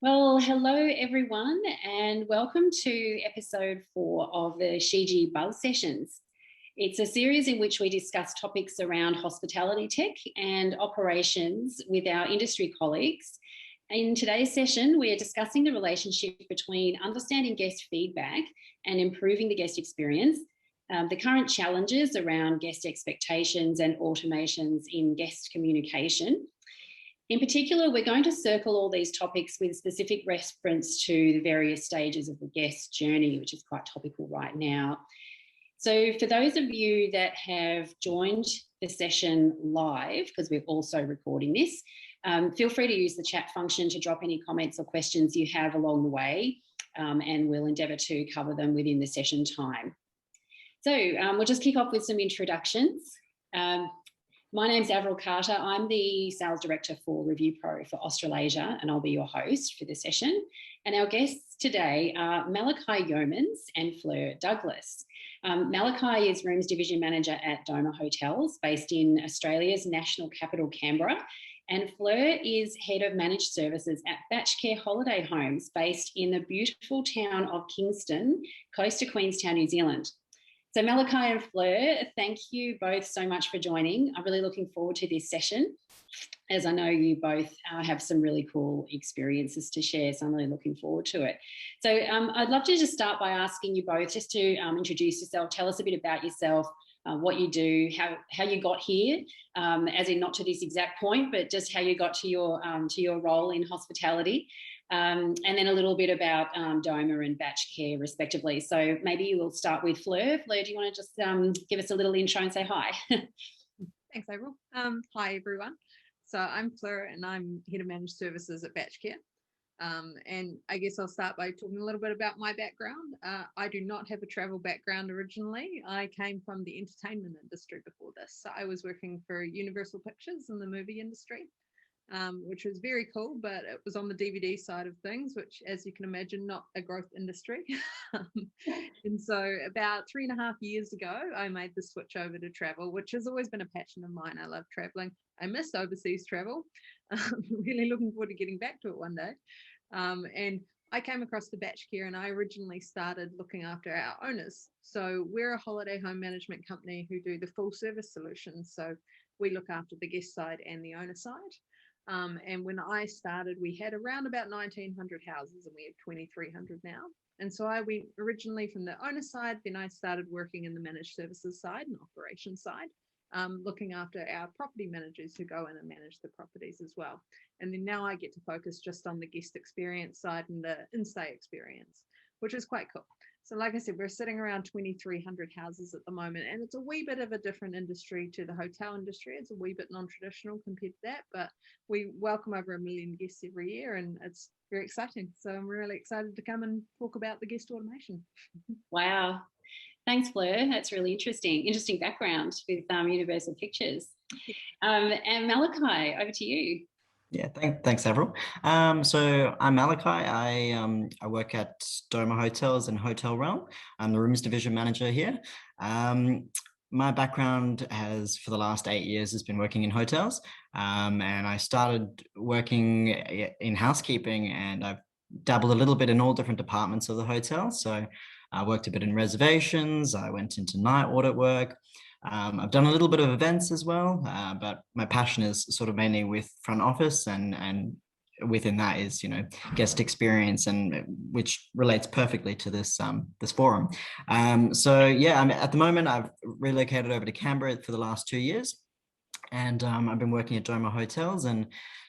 Well, hello everyone, and welcome to episode 4 of the Shiji Buzz sessions. It's a series in which we discuss topics around hospitality tech and operations with our industry colleagues. In today's session, we are discussing the relationship between understanding guest feedback and improving the guest experience, the current challenges around guest expectations and automations in guest communication. In particular, we're going to circle all these topics with specific reference to the various stages of the guest journey, which is quite topical right now. So for those of you that have joined the session live, because we're also recording this, feel free to use the chat function to drop any comments or questions you have along the way, and we'll endeavour to cover them within the session time. So we'll just kick off with some introductions. My name's Avril Carter. I'm the Sales Director for Review Pro for Australasia, and I'll be your host for the session. And our guests today are Malachi Yeomans and Fleur Douglas. Malachi is Rooms Division Manager at Doma Hotels, based in Australia's national capital, Canberra. And Fleur is Head of Managed Services at Batch Care Holiday Homes, based in the beautiful town of Kingston, close to Queenstown, New Zealand. So Malachi and Fleur, thank you both so much for joining. I'm really looking forward to this session, as I know you both have some really cool experiences to share, so I'm really looking forward to it. So I'd love to just start by asking you both just to introduce yourself, tell us a bit about yourself, what you do, how you got here, as in not to this exact point, but just how you got to your role in hospitality. And then a little bit about Doma and Batch Care, respectively. So maybe you will start with Fleur. Fleur, do you want to just give us a little intro and say hi? Thanks, April. Hi, everyone. So I'm Fleur, and I'm Head of Managed Services at Batch Care. And I guess I'll start by talking a little bit about my background. I do not have a travel background originally. I came from the entertainment industry before this. So I was working for Universal Pictures in the movie industry. Which was very cool, but it was on the DVD side of things, which, as you can imagine, not a growth industry. And so about 3.5 years ago, I made the switch over to travel, which has always been a passion of mine. I love traveling. I miss overseas travel. Really looking forward to getting back to it one day. And I came across the Batch Care, and I originally started looking after our owners. So we're a holiday home management company who do the full service solutions. So we look after the guest side and the owner side. And when I started, we had around about 1,900 houses, and we have 2,300 now. And so I went originally from the owner side, then I started working in the managed services side and operations side, looking after our property managers who go in and manage the properties as well. And then now I get to focus just on the guest experience side and the in-stay experience, which is quite cool. So like I said, we're sitting around 2,300 houses at the moment, and it's a wee bit of a different industry to the hotel industry. It's a wee bit non-traditional compared to that, but we welcome over 1 million guests every year, and it's very exciting. So I'm really excited to come and talk about the guest automation. Wow. Thanks, Fleur. That's really interesting. Interesting background with Universal Pictures. And Malachi, over to you. Yeah, thanks, Avril. So I'm Malachi. I work at Doma Hotels and Hotel Realm. I'm the Rooms Division Manager here. My background for the last 8 years, has been working in hotels. And I started working in housekeeping, and I've dabbled a little bit in all different departments of the hotel. So I worked a bit in reservations. I went into night audit work. I've done a little bit of events as well, but my passion is sort of mainly with front office, and within that is, guest experience, and which relates perfectly to this forum. So yeah, at the moment I've relocated over to Canberra for the last 2 years, and I've been working at Doma Hotels. And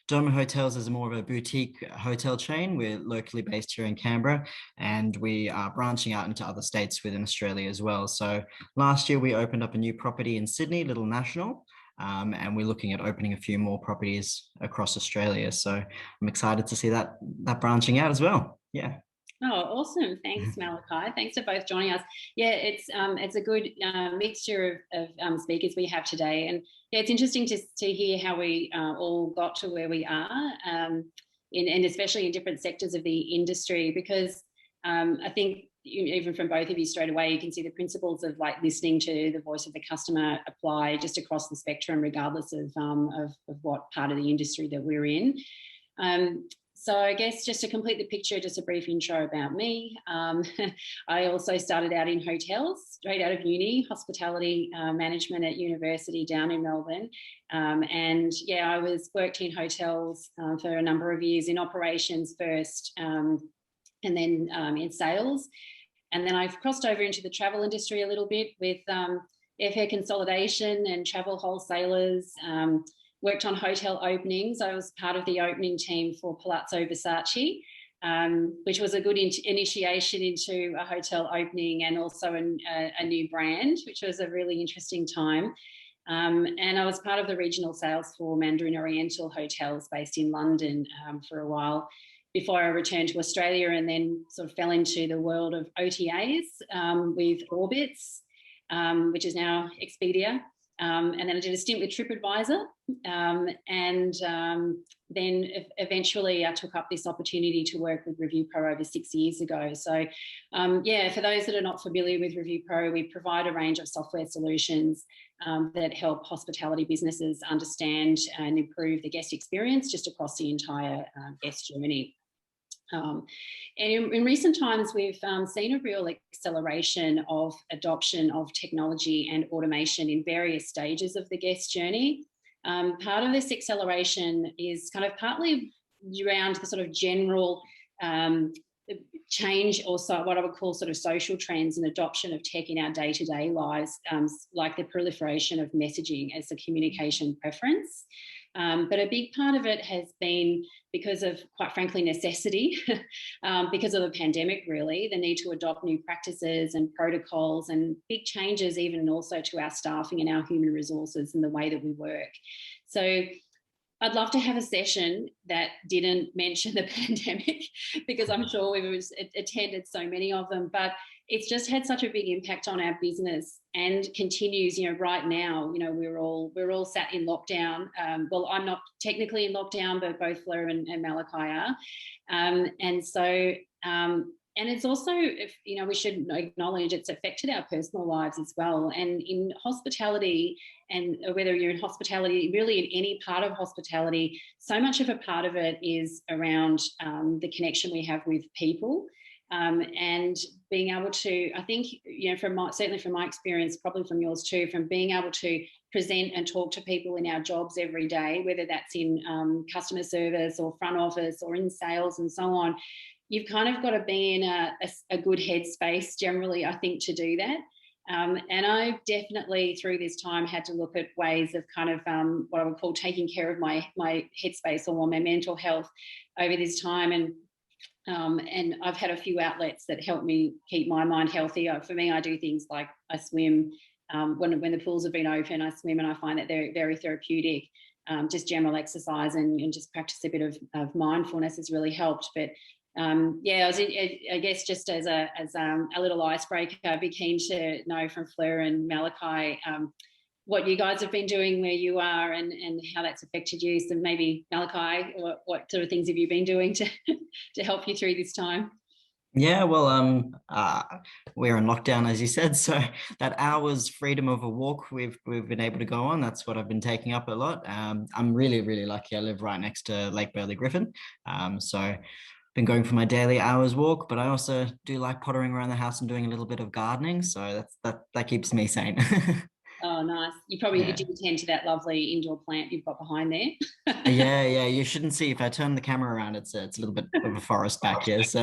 Doma Hotels is more of a boutique hotel chain. We're locally based here in Canberra, and we are branching out into other states within Australia as well. So last year we opened up a new property in Sydney, Little National, and we're looking at opening a few more properties across Australia. So I'm excited to see that branching out as well. Yeah. Oh, awesome. Thanks, Malachi. Thanks for both joining us. Yeah, it's a good mixture of speakers we have today. And yeah, it's interesting to hear how we all got to where we are, and especially in different sectors of the industry, because I think even from both of you straight away, you can see the principles of like listening to the voice of the customer apply just across the spectrum, regardless of what part of the industry that we're in. So I guess just to complete the picture, just a brief intro about me. I also started out in hotels, straight out of uni, hospitality management at university down in Melbourne. And yeah, I worked in hotels for a number of years in operations first, and then in sales. And then I've crossed over into the travel industry a little bit with airfare consolidation and travel wholesalers. Worked on hotel openings. I was part of the opening team for Palazzo Versace, which was a good initiation into a hotel opening and also a new brand, which was a really interesting time. And I was part of the regional sales for Mandarin Oriental Hotels based in London for a while before I returned to Australia, and then sort of fell into the world of OTAs with Orbitz, which is now Expedia. And then I did a stint with TripAdvisor, and then eventually I took up this opportunity to work with Review Pro over 6 years ago. So yeah, for those that are not familiar with Review Pro, we provide a range of software solutions that help hospitality businesses understand and improve the guest experience just across the entire guest journey. And in recent times, we've seen a real acceleration of adoption of technology and automation in various stages of the guest journey. Part of this acceleration is kind of partly around the sort of general change, or what I would call sort of social trends and adoption of tech in our day-to-day lives, like the proliferation of messaging as a communication preference. But a big part of it has been because of, quite frankly, necessity, because of the pandemic, really, the need to adopt new practices and protocols and big changes even also to our staffing and our human resources and the way that we work. So I'd love to have a session that didn't mention the pandemic, because I'm sure we've attended so many of them, but it's just had such a big impact on our business and continues, right now. We're all sat in lockdown. Well, I'm not technically in lockdown, but both Fleur and Malachi are. And so, and it's also, we should acknowledge it's affected our personal lives as well. And in hospitality, and whether you're in hospitality, really in any part of hospitality, so much of a part of it is around the connection we have with people. And being able to, I think, certainly from my experience, probably from yours too, from being able to present and talk to people in our jobs every day, whether that's in customer service or front office or in sales and so on, you've kind of got to be in a good headspace generally, I think, to do that. And I've definitely through this time had to look at ways of kind of what I would call taking care of my headspace or my mental health over this time. And I've had a few outlets that help me keep my mind healthy. For me, I do things like I swim. When the pools have been open, I swim, and I find that they're very therapeutic. Just general exercise and just practice a bit of mindfulness has really helped. But yeah, I guess just as a little icebreaker, I'd be keen to know from Fleur and Malachi what you guys have been doing where you are and how that's affected you. So maybe Malachi, what sort of things have you been doing to help you through this time? Yeah, well, we're in lockdown, as you said, so that hour's freedom of a walk we've been able to go on. That's what I've been taking up a lot. I'm really, really lucky. I live right next to Lake Burley Griffin, so been going for my daily hours walk. But I also do like pottering around the house and doing a little bit of gardening, so that keeps me sane. Oh, nice. You probably do tend to that lovely indoor plant you've got behind there. Yeah, you shouldn't see. If I turn the camera around, it's a little bit of a forest back here. So.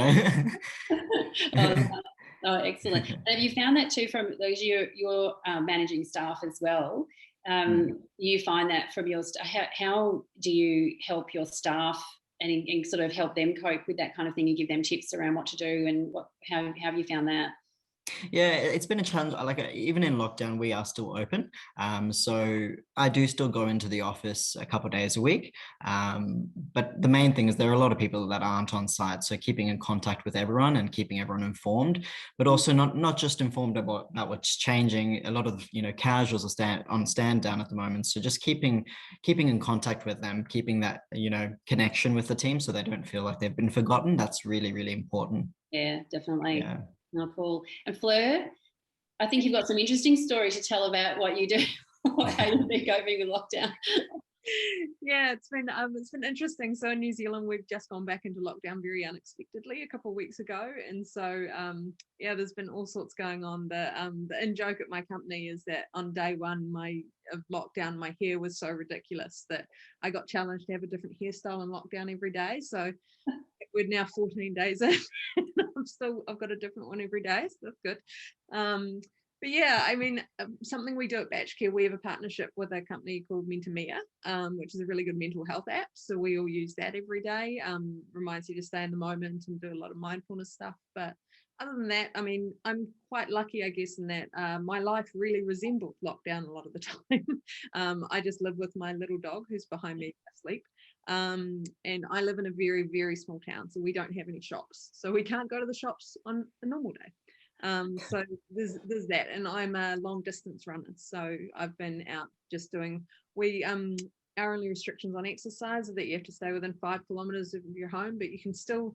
Oh, excellent. And have you found that too from those you're managing staff as well? You find that from your how do you help your staff and sort of help them cope with that kind of thing? You give them tips around what to do, and how have you found that? Yeah, it's been a challenge. Like even in lockdown, we are still open. So I do still go into the office a couple of days a week. But the main thing is there are a lot of people that aren't on site. So keeping in contact with everyone and keeping everyone informed, but also not just informed about what's changing. A lot of casuals are on stand down at the moment. So just keeping in contact with them, keeping that connection with the team, so they don't feel like they've been forgotten. That's really, really important. Yeah, definitely. Yeah. Oh, cool. And Fleur, I think you've got some interesting stories to tell about what you do, how you've been coping with lockdown. Yeah, it's been interesting. So in New Zealand, we've just gone back into lockdown very unexpectedly a couple of weeks ago, and so yeah, there's been all sorts going on. The in joke at my company is that on day one of lockdown, my hair was so ridiculous that I got challenged to have a different hairstyle in lockdown every day. So we're now 14 days in, and I've got a different one every day, so that's good. But yeah, I mean, something we do at Batch Care, we have a partnership with a company called Mentamia, which is a really good mental health app. So we all use that every day. Reminds you to stay in the moment and do a lot of mindfulness stuff. But other than that, I mean, I'm quite lucky, I guess, in that my life really resembled lockdown a lot of the time. I just live with my little dog who's behind me asleep. And I live in a very, very small town, so we don't have any shops. So we can't go to the shops on a normal day. So there's that, and I'm a long distance runner, so I've been out just doing, our only restrictions on exercise are that you have to stay within 5 kilometers of your home, but you can still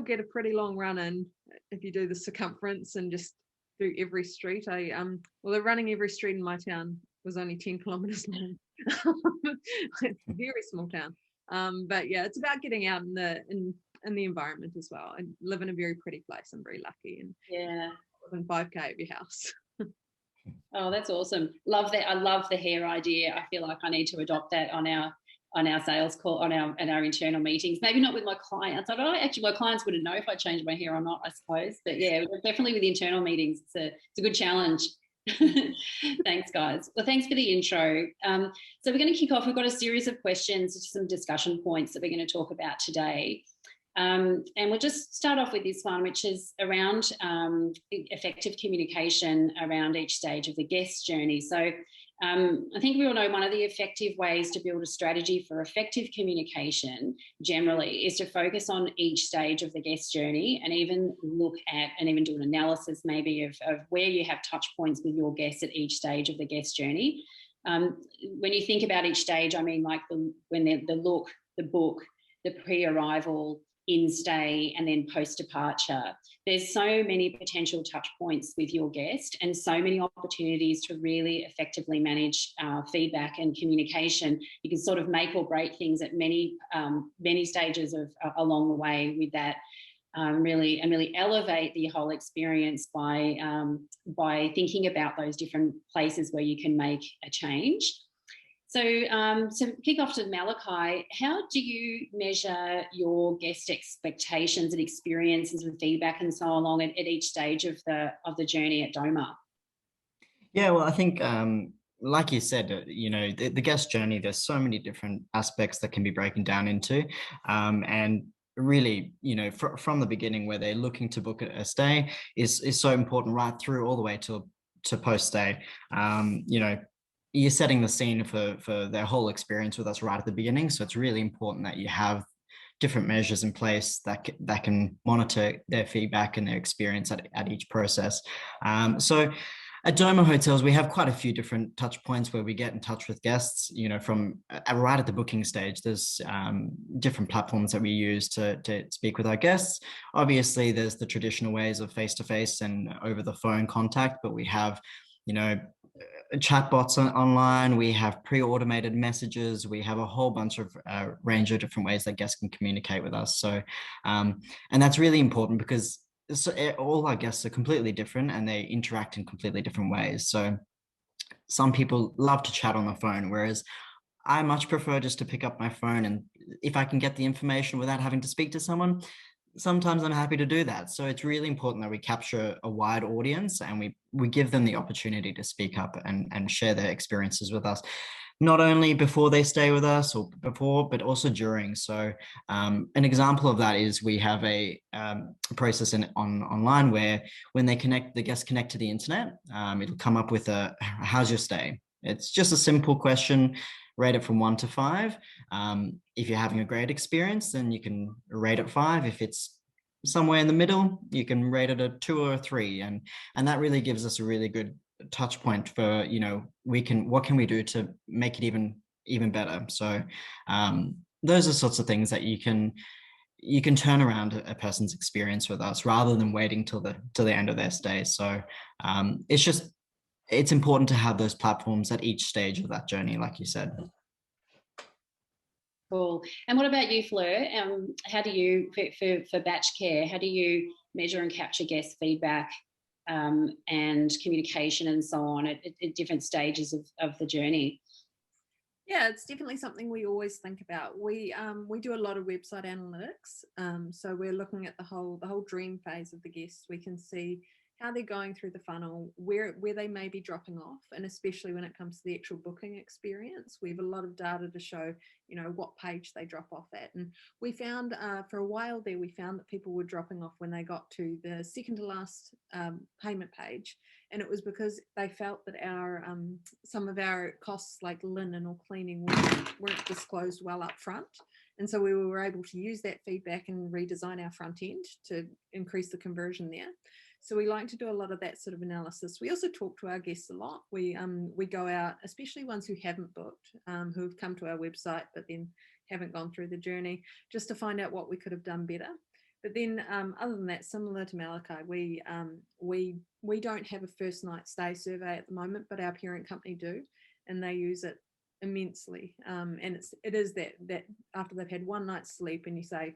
get a pretty long run in if you do the circumference and just do every street. Well, running every street in my town was only 10 kilometers long. It's a very small town, but yeah, it's about getting out in the environment as well. I live in a very pretty place. I'm very lucky, and yeah, within 5K of your house. Oh, that's awesome. Love that. I love the hair idea. I feel like I need to adopt that on our sales call, on our internal meetings. Maybe not with my clients. I don't know. Actually, my clients wouldn't know if I changed my hair or not, I suppose. But yeah, definitely with internal meetings, it's a good challenge. Thanks, guys. Well, thanks for the intro. So we're going to kick off. We've got a series of questions, some discussion points that we're going to talk about today. And we'll just start off with this one, which is around effective communication around each stage of the guest journey. So I think we all know one of the effective ways to build a strategy for effective communication generally is to focus on each stage of the guest journey, and even look at and even do an analysis maybe of where you have touch points with your guests at each stage of the guest journey. When you think about each stage, I mean like the look, the book, the pre-arrival, in-stay, and then post-departure. There's so many potential touch points with your guest, and so many opportunities to really effectively manage feedback and communication. You can sort of make or break things at many stages along the way with that. Really elevate the whole experience by thinking about those different places where you can make a change. So to kick off to Malachi, how do you measure your guest expectations and experiences and feedback and so along at each stage of the journey at Doma? Yeah, well, I think, like you said, the guest journey, there's so many different aspects that can be broken down into. And really, from the beginning where they're looking to book a stay is so important, right through all the way to post-stay. You're setting the scene for their whole experience with us right at the beginning. So it's really important that you have different measures in place that can monitor their feedback and their experience at each process. So at Doma Hotels, we have quite a few different touch points where we get in touch with guests, from right at the booking stage. There's different platforms that we use to speak with our guests. Obviously, there's the traditional ways of face-to-face and over the phone contact, but we have, chatbots online, we have pre-automated messages, we have a whole bunch of range of different ways that guests can communicate with us. So, and that's really important because all our guests are completely different and they interact in completely different ways. So some people love to chat on the phone, whereas I much prefer just to pick up my phone, and if I can get the information without having to speak to someone, sometimes I'm happy to do that. So it's really important that we capture a wide audience and we give them the opportunity to speak up and share their experiences with us, not only before they stay with us or before, but also during. So an example of that is we have a process online where when the guests connect to the internet, it'll come up with how's your stay? It's just a simple question. Rate it from 1 to 5. If you're having a great experience, then you can rate it 5. If it's somewhere in the middle, you can rate it a 2 or a 3. And that really gives us a really good touch point for, what can we do to make it even better? So those are sorts of things that you can turn around a person's experience with us rather than waiting till the end of their stay. So it's important to have those platforms at each stage of that journey, like you said. Cool. And what about you, Fleur? How do you, for batch care, how do you measure and capture guest feedback and communication and so on at different stages of the journey? Yeah, it's definitely something we always think about. We do a lot of website analytics. So we're looking at the whole dream phase of the guests. We can see how they're going through the funnel, where they may be dropping off, and especially when it comes to the actual booking experience, we have a lot of data to show, what page they drop off at. And we found for a while there, we found that people were dropping off when they got to the second to last payment page, and it was because they felt that our some of our costs like linen or cleaning weren't disclosed well up front. And so we were able to use that feedback and redesign our front end to increase the conversion there. So we like to do a lot of that sort of analysis. We also talk to our guests a lot. We go out, especially ones who haven't booked, who have come to our website but then haven't gone through the journey, just to find out what we could have done better. But then other than that, similar to Malachi, we don't have a first night stay survey at the moment, but our parent company do, and they use it immensely. And it is that after they've had one night's sleep and you say,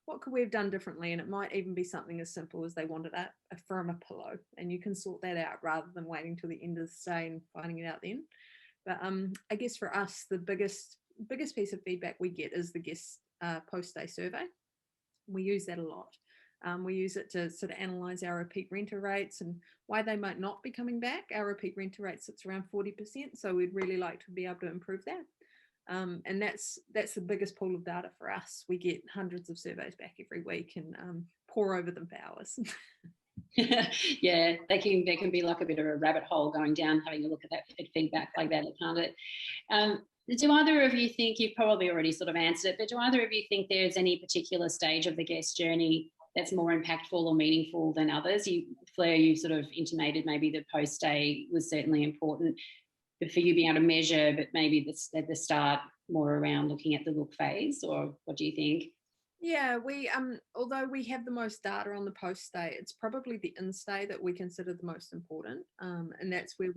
what could we have done differently? And it might even be something as simple as they wanted a firmer pillow, and you can sort that out rather than waiting till the end of the stay and finding it out then. But I guess for us, the biggest piece of feedback we get is the guest post-stay survey. We use that a lot. We use it to sort of analyze our repeat renter rates and why they might not be coming back. Our repeat renter rate sits around 40%, so we'd really like to be able to improve that. And that's the biggest pool of data for us. We get hundreds of surveys back every week and pore over them for hours. Yeah, they can be like a bit of a rabbit hole going down, having a look at that feedback like that, can't it? Do either of you think, you've probably already sort of answered it, but do either of you think there's any particular stage of the guest journey that's more impactful or meaningful than others? Fleur, you sort of intimated maybe the post-stay was certainly important for you being able to measure, but maybe at the start more around looking at the look phase, or what do you think? Yeah, we although we have the most data on the post-stay, it's probably the in-stay that we consider the most important, and that's where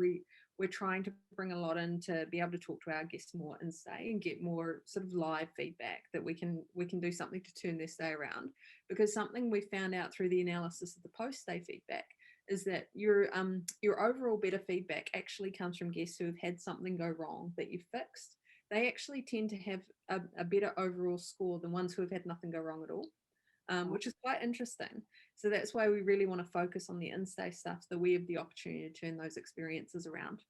we're trying to bring a lot in to be able to talk to our guests more in-stay and get more sort of live feedback that we can do something to turn their stay around. Because something we found out through the analysis of the post-stay feedback is that your overall better feedback actually comes from guests who have had something go wrong that you fixed. They actually tend to have a better overall score than ones who have had nothing go wrong at all, which is quite interesting. So that's why we really want to focus on the in-stay stuff, so we have the opportunity to turn those experiences around.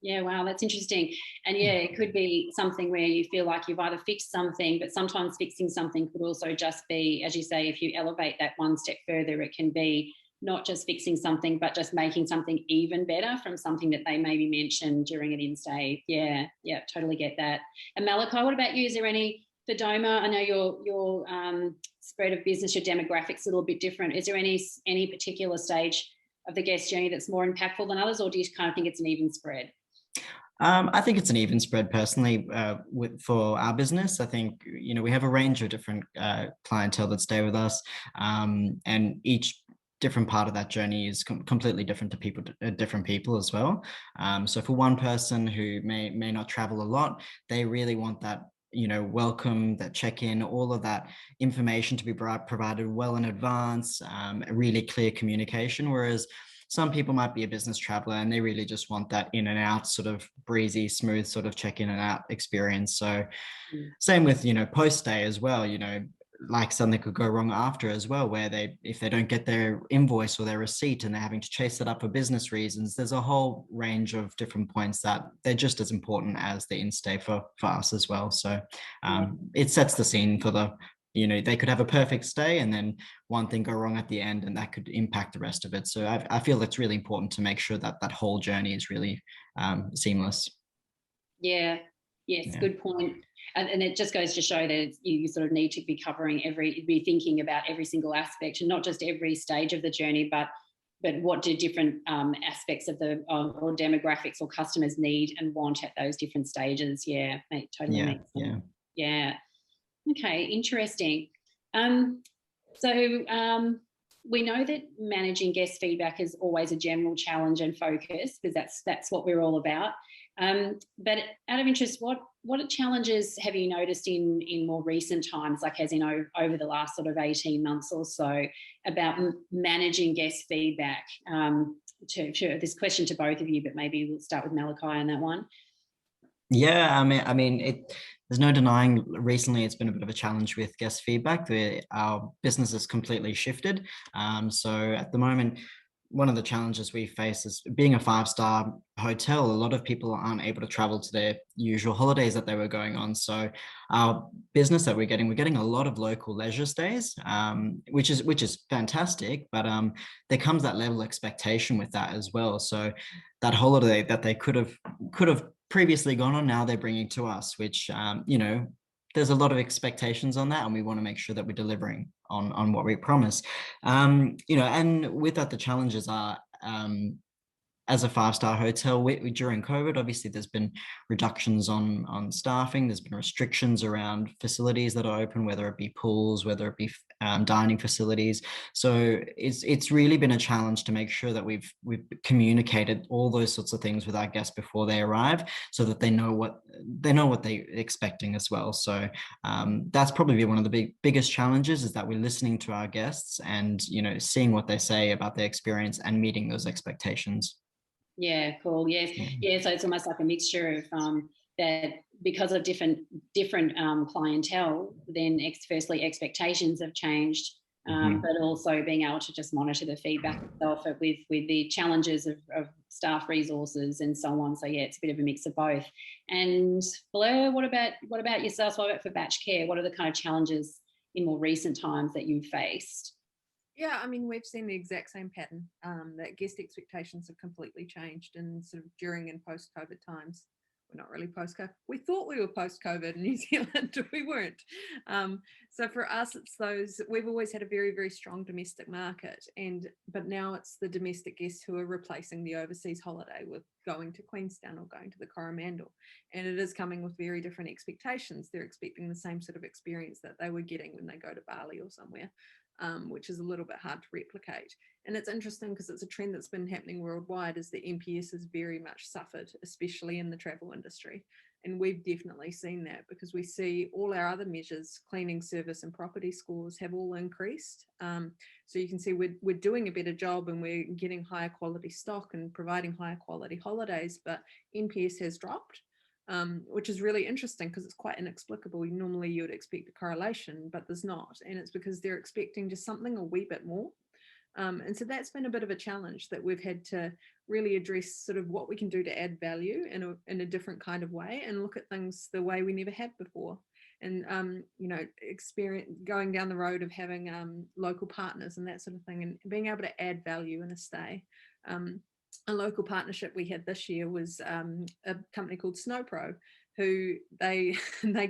Yeah, wow, that's interesting. And yeah, it could be something where you feel like you've either fixed something, but sometimes fixing something could also just be, as you say, if you elevate that one step further, it can be not just fixing something, but just making something even better from something that they maybe mentioned during an in-stay. Yeah, totally get that. And Malachi, what about you? Is there any, for Doma, I know your spread of business, your demographics a little bit different. Is there any particular stage of the guest journey that's more impactful than others, or do you kind of think it's an even spread? I think it's an even spread personally for our business. I think, we have a range of different clientele that stay with us, and each different part of that journey is completely different to different people as well. So for one person who may not travel a lot, they really want that, welcome, that check-in, all of that information to be provided well in advance, a really clear communication. Whereas some people might be a business traveler and they really just want that in and out, sort of breezy, smooth sort of check in and out experience. So same with, post-stay as well, like something could go wrong after as well, where if they don't get their invoice or their receipt and they're having to chase it up for business reasons, there's a whole range of different points that they're just as important as the in-stay for us as well. So it sets the scene for they could have a perfect stay and then one thing go wrong at the end and that could impact the rest of it. So I feel it's really important to make sure that whole journey is really seamless. Yeah, yes, yeah. Good point. And it just goes to show that you sort of need to be be thinking about every single aspect, and not just every stage of the journey, but what do different aspects of or demographics or customers need and want at those different stages. Yeah, totally makes sense. Yeah. Okay, interesting. So we know that managing guest feedback is always a general challenge and focus, because that's what we're all about. But out of interest, what challenges have you noticed in more recent times, like as in over the last sort of 18 months or so, about managing guest feedback? To this question to both of you, but maybe we'll start with Malachi on that one. Yeah, there's no denying recently it's been a bit of a challenge with guest feedback. Our business has completely shifted. So at the moment, one of the challenges we face is being a 5-star hotel. A lot of people aren't able to travel to their usual holidays that they were going on. So our business that we're getting a lot of local leisure stays, which is fantastic. But there comes that level of expectation with that as well. So that holiday that they could have previously gone on, now they're bringing to us, which there's a lot of expectations on that, and we want to make sure that we're delivering on what we promise. And with that, the challenges are, as a 5-star hotel, during COVID, obviously there's been reductions on staffing. There's been restrictions around facilities that are open, whether it be pools, whether it be dining facilities. So it's really been a challenge to make sure that we've communicated all those sorts of things with our guests before they arrive, so that they know what they're expecting as well. So that's probably one of the biggest challenges, is that we're listening to our guests and seeing what they say about their experience and meeting those expectations. Yeah, cool. Yes, yeah. So it's almost like a mixture of that, because of different clientele. Then firstly, expectations have changed, but also being able to just monitor the feedback itself with the challenges of staff resources and so on. So yeah, it's a bit of a mix of both. And Blair, what about yourself? What about for Batch Care? What are the kind of challenges in more recent times that you've faced? Yeah, I mean, we've seen the exact same pattern, that guest expectations have completely changed in sort of during and post-COVID times. We're not really post-COVID. We thought we were post-COVID in New Zealand. We weren't. So for us, it's we've always had a very, very strong domestic market, but now it's the domestic guests who are replacing the overseas holiday with going to Queenstown or going to the Coromandel. And it is coming with very different expectations. They're expecting the same sort of experience that they were getting when they go to Bali or somewhere. Which is a little bit hard to replicate. And it's interesting because it's a trend that's been happening worldwide, is that NPS has very much suffered, especially in the travel industry. And we've definitely seen that, because we see all our other measures, cleaning, service and property scores, have all increased. So you can see we're doing a better job, and we're getting higher quality stock and providing higher quality holidays, but NPS has dropped. Which is really interesting, because it's quite inexplicable. Normally you would expect a correlation, but there's not, and it's because they're expecting just something a wee bit more. And so that's been a bit of a challenge that we've had to really address, sort of what we can do to add value in a different kind of way, and look at things the way we never have before. And experience going down the road of having local partners and that sort of thing, and being able to add value in a stay. A local partnership we had this year was a company called Snowpro, who they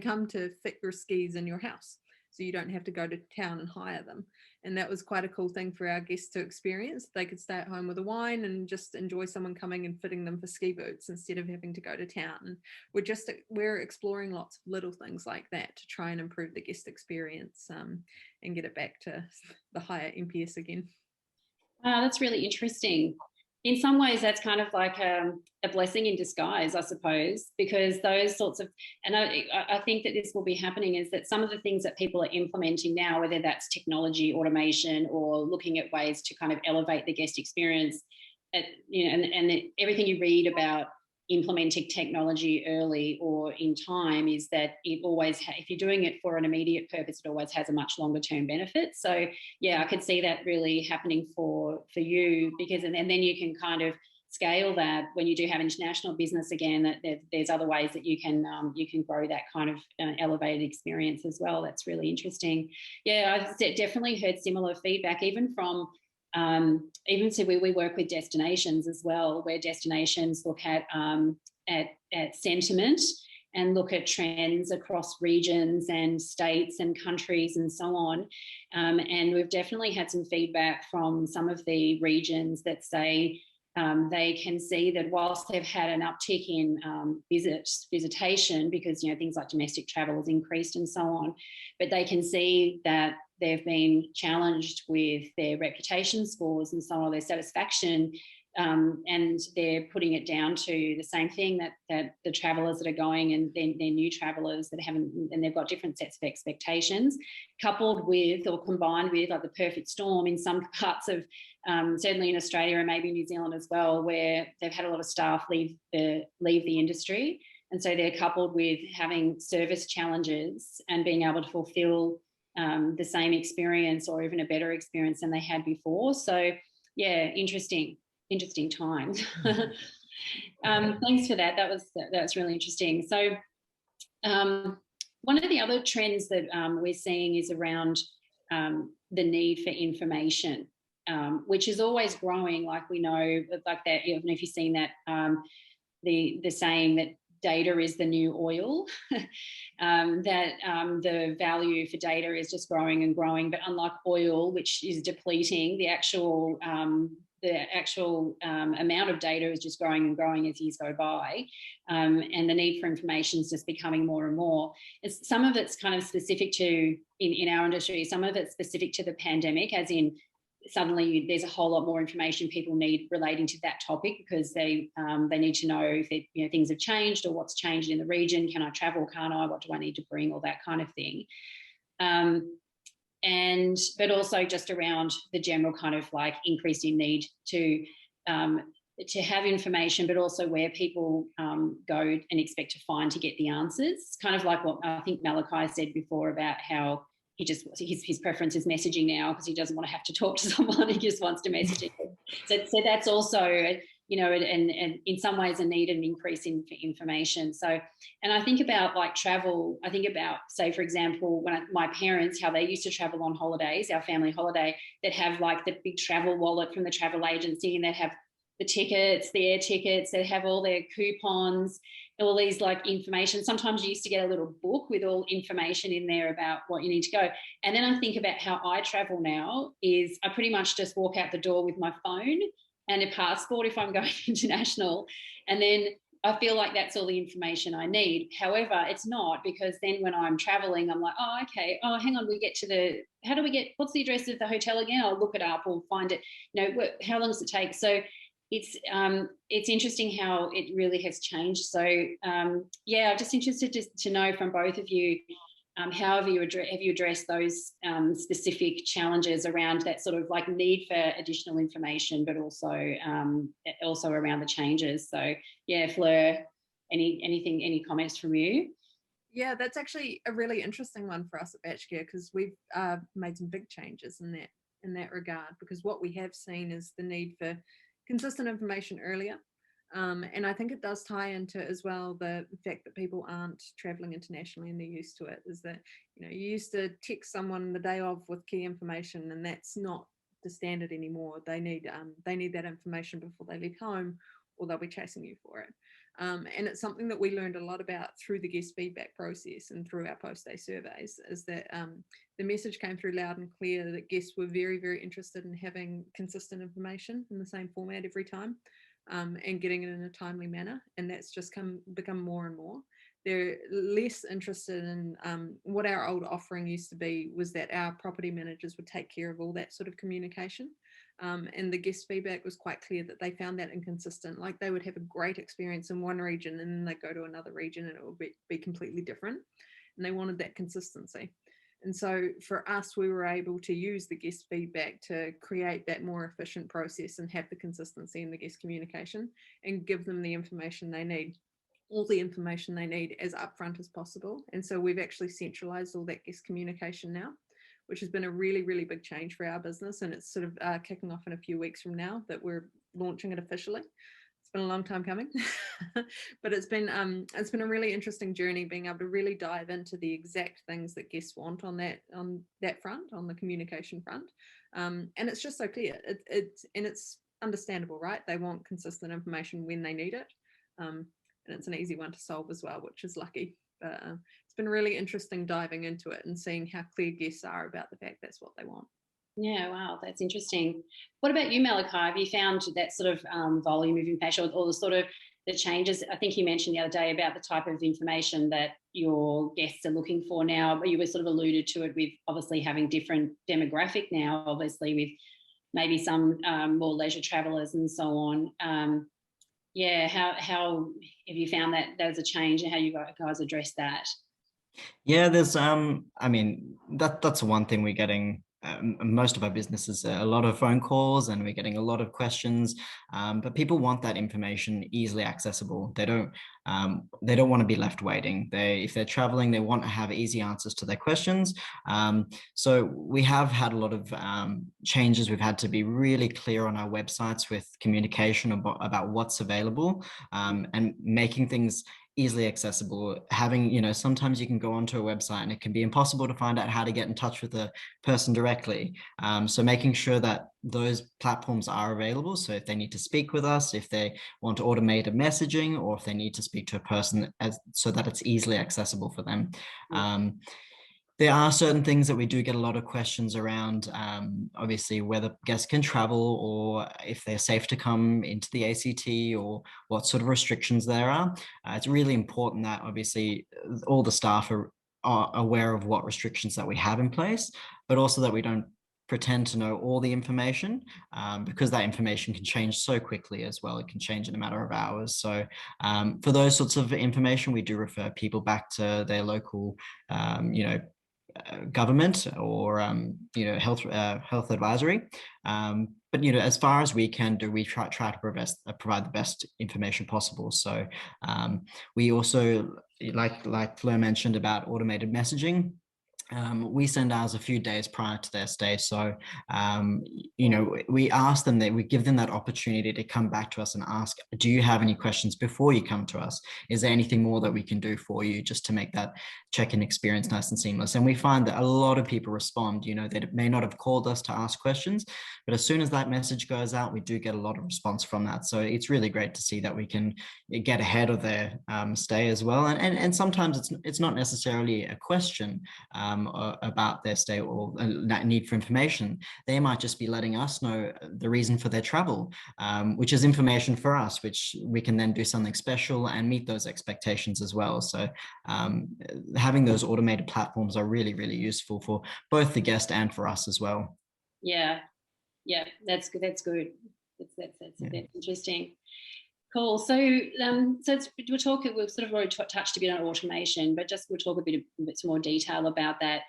come to fit your skis in your house, so you don't have to go to town and hire them. And that was quite a cool thing for our guests to experience. They could stay at home with a wine and just enjoy someone coming and fitting them for ski boots instead of having to go to town. And we're exploring lots of little things like that to try and improve the guest experience, and get it back to the higher NPS again. Wow, that's really interesting. In some ways, that's kind of like a blessing in disguise, I suppose, because those sorts of, and I think that this will be happening, is that some of the things that people are implementing now, whether that's technology, automation, or looking at ways to kind of elevate the guest experience, and everything you read about implementing technology early or in time, is that it always, if you're doing it for an immediate purpose, it always has a much longer term benefit. So yeah, I could see that really happening for you, because and then you can kind of scale that when you do have international business again, that there's other ways that you can grow that kind of elevated experience as well. That's really interesting. Yeah, I've definitely heard similar feedback, even from even so we work with destinations as well, where destinations look at sentiment and look at trends across regions and states and countries and so on. And we've definitely had some feedback from some of the regions that say they can see that whilst they've had an uptick in visitation, because things like domestic travel has increased and so on, but they can see that they've been challenged with their reputation scores and so on, their satisfaction, and they're putting it down to the same thing, that the travellers that are going and they're new travellers that haven't, and they've got different sets of expectations, coupled with or combined with like the perfect storm in some parts of certainly in Australia and maybe New Zealand as well, where they've had a lot of staff leave the industry. And so they're coupled with having service challenges and being able to fulfill the same experience or even a better experience than they had before. So yeah, interesting times. Thanks for that. That's really interesting. So one of the other trends that we're seeing is around the need for information, which is always growing. Like we know, like that. Even if you've seen that, the saying that data is the new oil, that the value for data is just growing and growing. But unlike oil, which is depleting, the actual amount of data is just growing and growing as years go by, and the need for information is just becoming more and more. Some of it's kind of specific to in our industry, some of it's specific to the pandemic, as in suddenly there's a whole lot more information people need relating to that topic, because they need to know if things have changed or what's changed in the region. Can I travel? Can't I? What do I need to bring? All that kind of thing. But also just around the general kind of like increasing need to have information, but also where people go and expect to find to get the answers. Kind of like what I think Malachi said before about how his preference is messaging now, because he doesn't want to have to talk to someone. He just wants to message it. So that's also, and in some ways a need and increase in information. So, and I think about like travel, I think about, say, for example, my parents, how they used to travel on holidays, our family holiday, that have like the big travel wallet from the travel agency, and they'd have the tickets, the air tickets, they'd have all their coupons, all these like information. Sometimes you used to get a little book with all information in there about what you need to go. And then I think about how I travel now is I pretty much just walk out the door with my phone and a passport if I'm going international. And then I feel like that's all the information I need. However, it's not, because then when I'm traveling, I'm like, oh, okay, oh, hang on, what's the address of the hotel again? I'll look it up or find it, how long does it take? So it's interesting how it really has changed. So I'm just interested to know from both of you, how have you addressed those specific challenges around that sort of like need for additional information, but also around the changes. So yeah, Fleur, any comments from you? Yeah, that's actually a really interesting one for us at Batchcare, because we've made some big changes in that regard, because what we have seen is the need for consistent information earlier. And I think it does tie into as well the fact that people aren't traveling internationally and they're used to it, is that, you used to text someone the day of with key information, and that's not the standard anymore. They need that information before they leave home, or they'll be chasing you for it. And it's something that we learned a lot about through the guest feedback process and through our post-day surveys, is that the message came through loud and clear that guests were very, very interested in having consistent information in the same format every time, and getting it in a timely manner. And that's just become more and more. They're less interested in what our old offering used to be, was that our property managers would take care of all that sort of communication. And the guest feedback was quite clear that they found that inconsistent. Like they would have a great experience in one region and then they go to another region and it would be completely different. And they wanted that consistency. And so for us, we were able to use the guest feedback to create that more efficient process and have the consistency in the guest communication and give them the information they need, all the information they need as upfront as possible. And so we've actually centralized all that guest communication now, which has been a really, really big change for our business. And it's sort of kicking off in a few weeks from now that we're launching it officially. It's been a long time coming, but it's been a really interesting journey, being able to really dive into the exact things that guests want on that front, on the communication front. And it's just so clear. It's understandable, right? They want consistent information when they need it. And it's an easy one to solve as well, which is lucky. But it's been really interesting diving into it and seeing how clear guests are about the fact that's what they want. Yeah, wow, that's interesting. What about you, Malachi? Have you found that sort of volume of information or the sort of the changes? I think you mentioned the other day about the type of information that your guests are looking for now, but you were sort of alluded to it with obviously having different demographic now, obviously with maybe some more leisure travelers and so on. Yeah, how have you found that there's a change and how you guys address that? Yeah, there's I mean that's one thing we're getting. Most of our businesses, a lot of phone calls, and we're getting a lot of questions. But people want that information easily accessible. They don't want to be left waiting. If they're traveling, they want to have easy answers to their questions. So we have had a lot of changes. We've had to be really clear on our websites with communication about what's available, and making things easily accessible. Having, sometimes you can go onto a website and it can be impossible to find out how to get in touch with the person directly. So making sure that those platforms are available. So if they need to speak with us, if they want automated messaging, or if they need to speak to a person, so that it's easily accessible for them. There are certain things that we do get a lot of questions around, obviously whether guests can travel, or if they're safe to come into the ACT, or what sort of restrictions there are. It's really important that obviously all the staff are aware of what restrictions that we have in place, but also that we don't pretend to know all the information, because that information can change so quickly as well. It can change in a matter of hours. So for those sorts of information, we do refer people back to their local, government, or health advisory. But as far as we can do, we try to provide the best information possible. So we also, like Fleur mentioned about automated messaging. We send ours a few days prior to their stay. So, we ask them, that we give them that opportunity to come back to us and ask, do you have any questions before you come to us? Is there anything more that we can do for you, just to make that check-in experience nice and seamless? And we find that a lot of people respond. They may not have called us to ask questions, but as soon as that message goes out, we do get a lot of response from that. So it's really great to see that we can get ahead of their stay as well. And sometimes it's not necessarily a question about their stay, or that need for information. They might just be letting us know the reason for their travel, which is information for us, which we can then do something special and meet those expectations as well. So having those automated platforms are really, really useful for both the guest and for us as well. Yeah, that's good. That's interesting. Cool. So, we'll talk. We've sort of already touched a bit on automation, but we'll talk a bit more detail about that.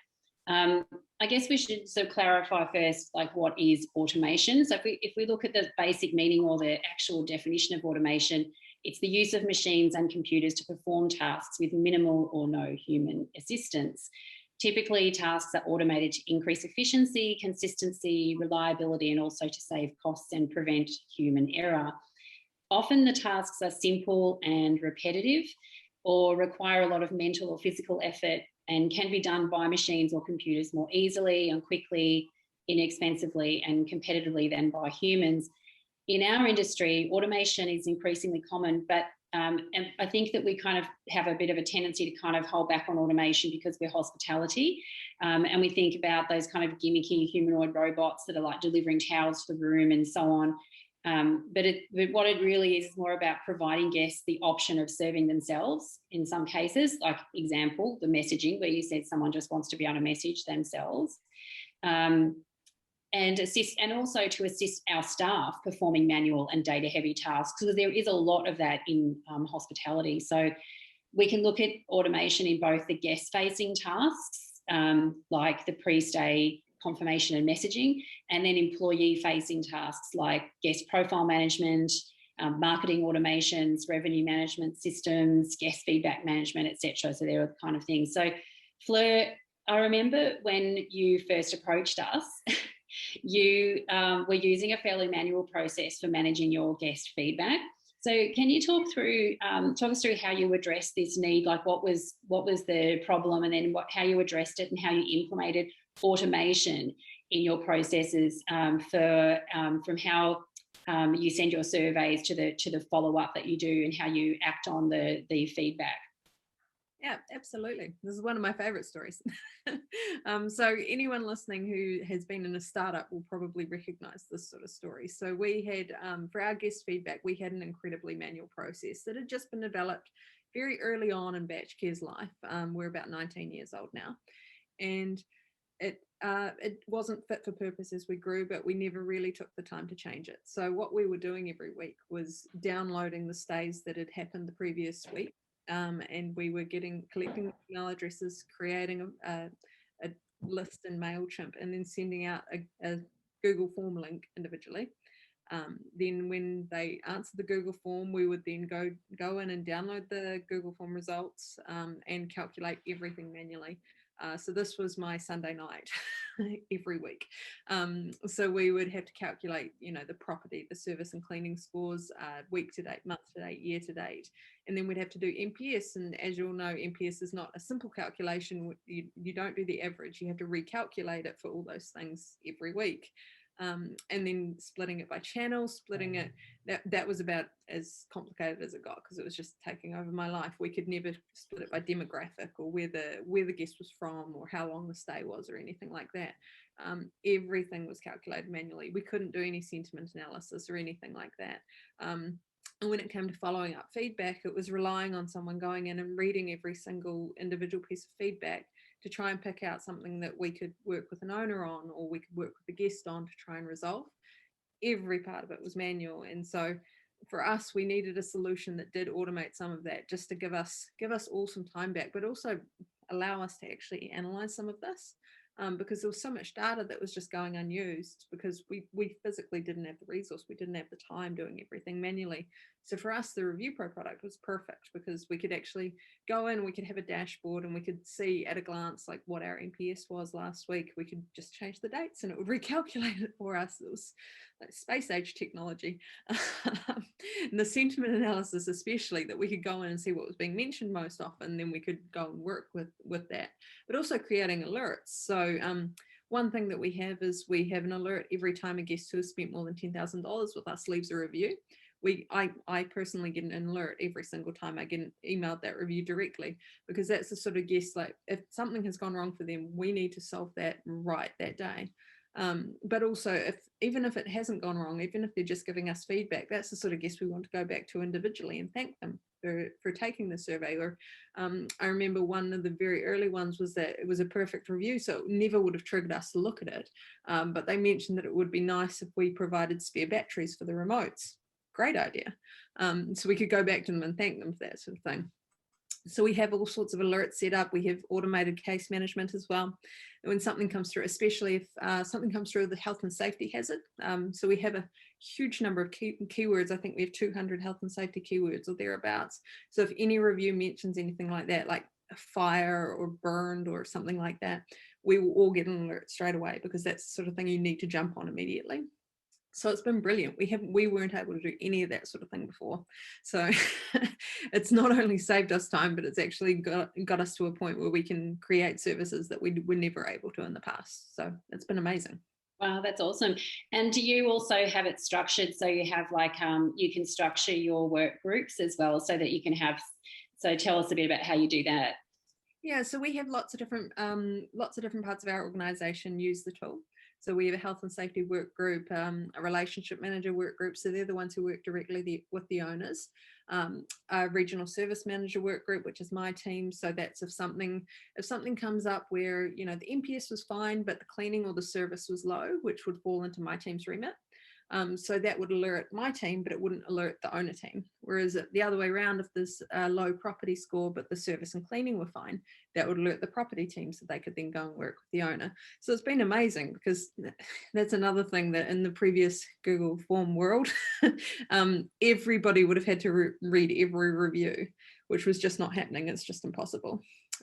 I guess we should sort of clarify first, like, what is automation? So, if we look at the basic meaning or the actual definition of automation, it's the use of machines and computers to perform tasks with minimal or no human assistance. Typically, tasks are automated to increase efficiency, consistency, reliability, and also to save costs and prevent human error. Often the tasks are simple and repetitive, or require a lot of mental or physical effort, and can be done by machines or computers more easily and quickly, inexpensively and competitively than by humans. In our industry, automation is increasingly common, but and I think that we kind of have a bit of a tendency to kind of hold back on automation because we're hospitality, and we think about those kind of gimmicky humanoid robots that are like delivering towels to the room and so on. But what it really is more about providing guests the option of serving themselves in some cases, like example, the messaging, where you said someone just wants to be able to message themselves, and also to assist our staff performing manual and data heavy tasks, because there is a lot of that in hospitality. So we can look at automation in both the guest facing tasks, like the pre-stay confirmation and messaging, and then employee-facing tasks like guest profile management, marketing automations, revenue management systems, guest feedback management, etc. So there are the kind of things. So, Fleur, I remember when you first approached us, you were using a fairly manual process for managing your guest feedback. So can you talk us through how you addressed this need? Like, what was the problem, and then how you addressed it, and how you implemented automation in your processes, from how you send your surveys to the follow-up that you do, and how you act on the feedback? Yeah, absolutely. This is one of my favorite stories. So anyone listening who has been in a startup will probably recognize this sort of story. So we had, for our guest feedback, we had an incredibly manual process that had just been developed very early on in Batch Care's life. We're about 19 years old now. And it wasn't fit for purpose as we grew, but we never really took the time to change it. So what we were doing every week was downloading the stays that had happened the previous week. And we were collecting email addresses, creating a list in MailChimp, and then sending out a Google form link individually. Then when they answered the Google form, we would then go in and download the Google form results and calculate everything manually. So this was my Sunday night every week. So we would have to calculate, the property, the service and cleaning scores, week to date, month to date, year to date. And then we'd have to do NPS. And as you all know, NPS is not a simple calculation. You don't do the average. You have to recalculate it for all those things every week. And then splitting it by channel, splitting it, that was about as complicated as it got, because it was just taking over my life. We could never split it by demographic or where the guest was from or how long the stay was or anything like that. Everything was calculated manually. We couldn't do any sentiment analysis or anything like that. And when it came to following up feedback, it was relying on someone going in and reading every single individual piece of feedback to try and pick out something that we could work with an owner on, or we could work with the guest on to try and resolve. Every part of it was manual. And so for us, we needed a solution that did automate some of that, just to give us all some time back, but also allow us to actually analyze some of this. Because there was so much data that was just going unused because we physically didn't have the resource. We didn't have the time doing everything manually. So for us, the ReviewPro product was perfect because we could actually go in, we could have a dashboard, and we could see at a glance like what our NPS was last week. We could just change the dates and it would recalculate it for us. It was like space age technology. And the sentiment analysis, especially, that we could go in and see what was being mentioned most often, then we could go and work with that. But also creating alerts. So one thing that we have is we have an alert every time a guest who has spent more than $10,000 with us leaves a review. I personally get an alert every single time I get emailed that review directly, because that's the sort of guest, like if something has gone wrong for them, we need to solve that right that day. But also even if it hasn't gone wrong, even if they're just giving us feedback, that's the sort of guest we want to go back to individually and thank them for taking the survey. Or I remember one of the very early ones was that it was a perfect review, so it never would have triggered us to look at it. But they mentioned that it would be nice if we provided spare batteries for the remotes. Great idea. So we could go back to them and thank them for that sort of thing. So we have all sorts of alerts set up. We have automated case management as well. And when something comes through, especially if something comes through the health and safety hazard. So we have a huge number of keywords. I think we have 200 health and safety keywords or thereabouts. So if any review mentions anything like that, like a fire or burned or something like that, we will all get an alert straight away, because that's the sort of thing you need to jump on immediately. So it's been brilliant. We weren't able to do any of that sort of thing before. So it's not only saved us time, but it's actually got us to a point where we can create services that we were never able to in the past. So it's been amazing. Wow, that's awesome. And do you also have it structured so you have like you can structure your work groups as well, so that you can have, so tell us a bit about how you do that. Yeah, so we have lots of different parts of our organization use the tool. So we have a health and safety work group, a relationship manager work group. So they're the ones who work directly with the owners. A regional service manager work group, which is my team. So that's if something comes up where, the NPS was fine, but the cleaning or the service was low, which would fall into my team's remit. So that would alert my team, but it wouldn't alert the owner team. Whereas the other way around, if there's a low property score, but the service and cleaning were fine, that would alert the property team, so they could then go and work with the owner. So it's been amazing, because that's another thing that in the previous Google form world, everybody would have had to read every review, which was just not happening. It's just impossible.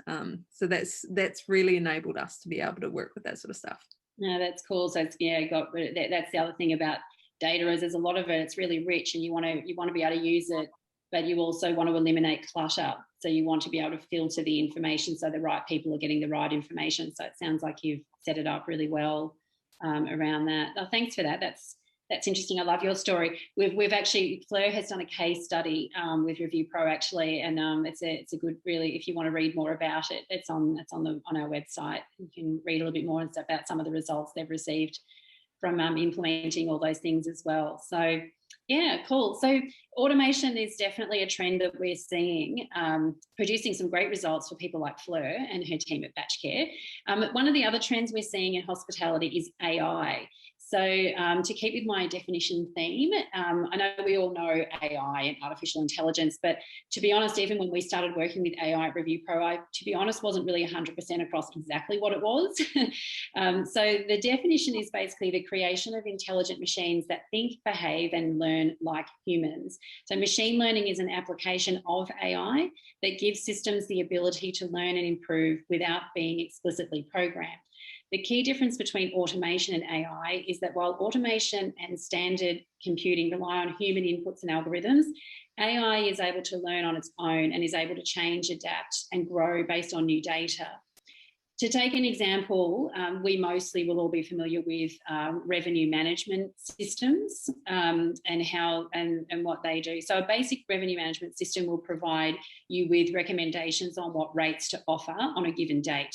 So that's really enabled us to be able to work with that sort of stuff. No, that's cool. So it's, got rid of that. That's the other thing about data, is there's a lot of it. It's really rich, and you want to be able to use it, but you also want to eliminate clutter. So you want to be able to filter the information so the right people are getting the right information. So it sounds like you've set it up really well around that. Oh, thanks for that. That's That's interesting. I love your story. We've actually, Fleur has done a case study with Review Pro actually, and it's a good, really, if you want to read more about it, it's on our website. You can read a little bit more about some of the results they've received from implementing all those things as well. So yeah, cool. So automation is definitely a trend that we're seeing, producing some great results for people like Fleur and her team at Batch Care. One of the other trends we're seeing in hospitality is AI. So to keep with my definition theme, I know we all know AI and artificial intelligence, but to be honest, even when we started working with AI at Review Pro, I, to be honest, wasn't really 100% across exactly what it was. So the definition is basically the creation of intelligent machines that think, behave, and learn like humans. So machine learning is an application of AI that gives systems the ability to learn and improve without being explicitly programmed. The key difference between automation and AI is that while automation and standard computing rely on human inputs and algorithms, AI is able to learn on its own and is able to change, adapt, and grow based on new data. To take an example, we mostly will all be familiar with revenue management systems and what they do. So a basic revenue management system will provide you with recommendations on what rates to offer on a given date.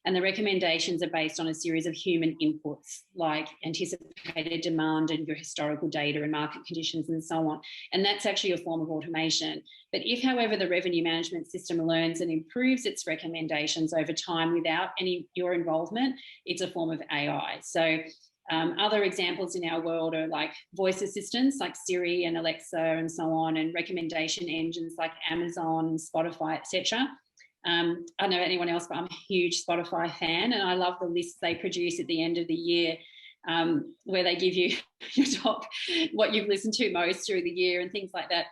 And the recommendations are based on a series of human inputs like anticipated demand and your historical data and market conditions and so on. And that's actually a form of automation. But if, however, the revenue management system learns and improves its recommendations over time without your involvement, it's a form of AI. So other examples in our world are like voice assistants like Siri and Alexa and so on, and recommendation engines like Amazon, Spotify, etc. I don't know about anyone else, but I'm a huge Spotify fan, and I love the lists they produce at the end of the year, where they give you your top, what you've listened to most through the year and things like that.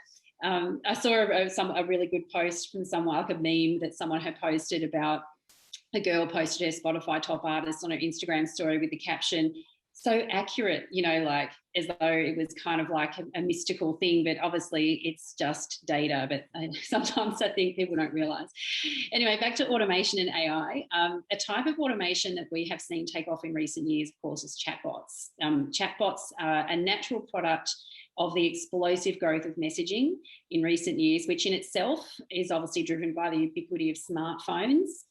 I saw a really good post from someone, like a meme that someone had posted about a girl posted her Spotify top artist on her Instagram story with the caption, "So accurate," you know, like as though it was kind of like a mystical thing, but obviously it's just data. But sometimes I think people don't realise. Anyway, back to automation and AI. A type of automation that we have seen take off in recent years, of course, is chatbots. Chatbots are a natural product of the explosive growth of messaging in recent years, which in itself is obviously driven by the ubiquity of smartphones.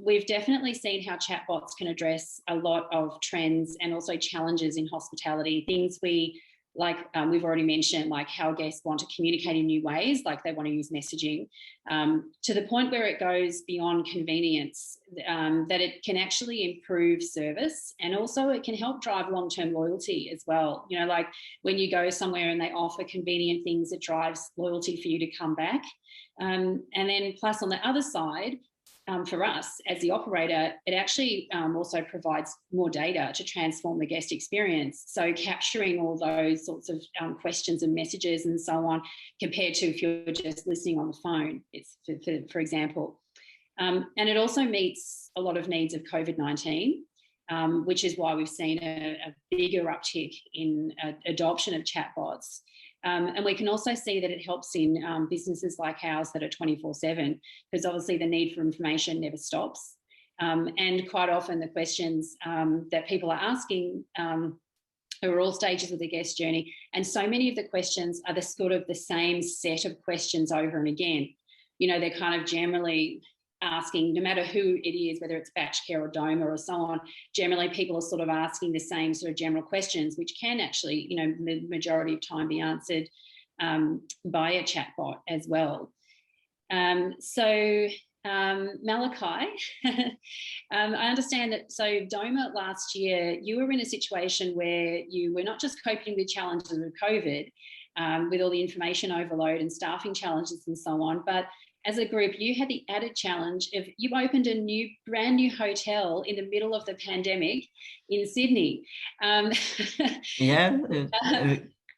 We've definitely seen how chatbots can address a lot of trends and also challenges in hospitality, things we've already mentioned, like how guests want to communicate in new ways, like they want to use messaging, to the point where it goes beyond convenience, that it can actually improve service, and also it can help drive long-term loyalty as well. You know, like when you go somewhere and they offer convenient things, it drives loyalty for you to come back. And then plus on the other side, for us as the operator, it actually also provides more data to transform the guest experience. So capturing all those sorts of questions and messages and so on, compared to if you're just listening on the phone, it's for example. And it also meets a lot of needs of COVID-19, which is why we've seen a bigger uptick in adoption of chatbots. And we can also see that it helps in businesses like ours that are 24/7, because obviously the need for information never stops. And quite often the questions that people are asking are all stages of the guest journey. And so many of the questions are the sort of the same set of questions over and again. You know, they're kind of generally asking, no matter who it is, whether it's Batch Care or Doma or so on, generally people are sort of asking the same sort of general questions, which can actually, you know, the majority of time be answered by a chatbot as well. Malachi, I understand that, so Doma last year, you were in a situation where you were not just coping with challenges of COVID, with all the information overload and staffing challenges and so on, but as a group, you had the added challenge of you opened a brand new hotel in the middle of the pandemic in Sydney. Yeah,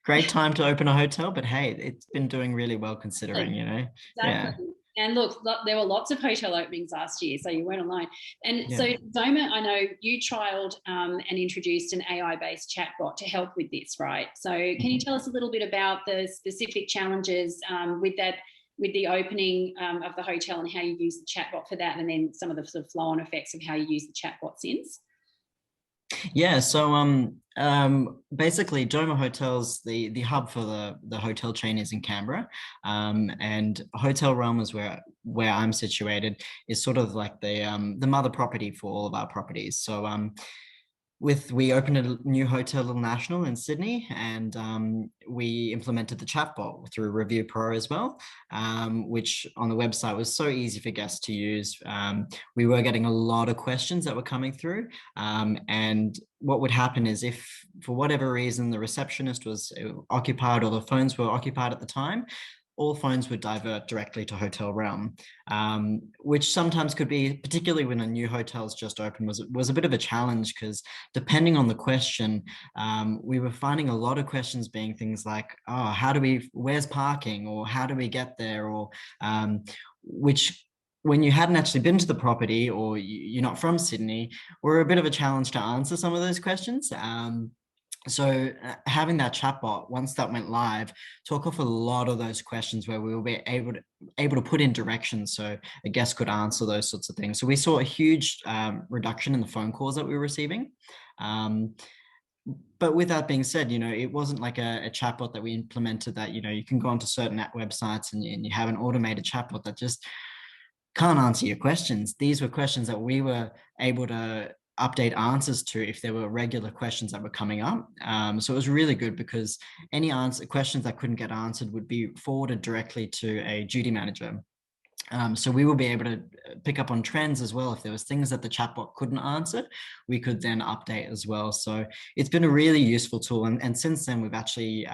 great time to open a hotel, but hey, it's been doing really well considering, you know. Exactly. Yeah. And look, there were lots of hotel openings last year, so you weren't alone. And so Doma, I know you trialled and introduced an AI-based chatbot to help with this, right? So can you tell us a little bit about the specific challenges with the opening of the hotel and how you use the chatbot for that, and then some of the sort of flow-on effects of how you use the chatbot since? Yeah, so Basically, Doma Hotels, the hub for the hotel chain is in Canberra, and Hotel Realm is where I'm situated, is sort of like the mother property for all of our properties. So we opened a new hotel, Little National, in Sydney, and we implemented the chatbot through Review Pro as well, which on the website was so easy for guests to use. We were getting a lot of questions that were coming through, and what would happen is, if for whatever reason the receptionist was occupied or the phones were occupied at the time, all phones would divert directly to Hotel Realm, which sometimes could be, particularly when a new hotel's just opened, was a bit of a challenge, because depending on the question, we were finding a lot of questions being things like, oh, where's parking, or how do we get there, or which, when you hadn't actually been to the property, or you're not from Sydney, were a bit of a challenge to answer some of those questions. So having that chatbot, once that went live, took off a lot of those questions where we will be able to put in directions so a guest could answer those sorts of things. So we saw a huge reduction in the phone calls that we were receiving. But with that being said, it wasn't like a chatbot that we implemented that, you can go onto certain websites and you have an automated chatbot that just can't answer your questions. These were questions that we were able to update answers to if there were regular questions that were coming up. So it was really good, because any questions that couldn't get answered would be forwarded directly to a duty manager. So we will be able to pick up on trends as well. If there was things that the chatbot couldn't answer, we could then update as well. So it's been a really useful tool. And since then, we've actually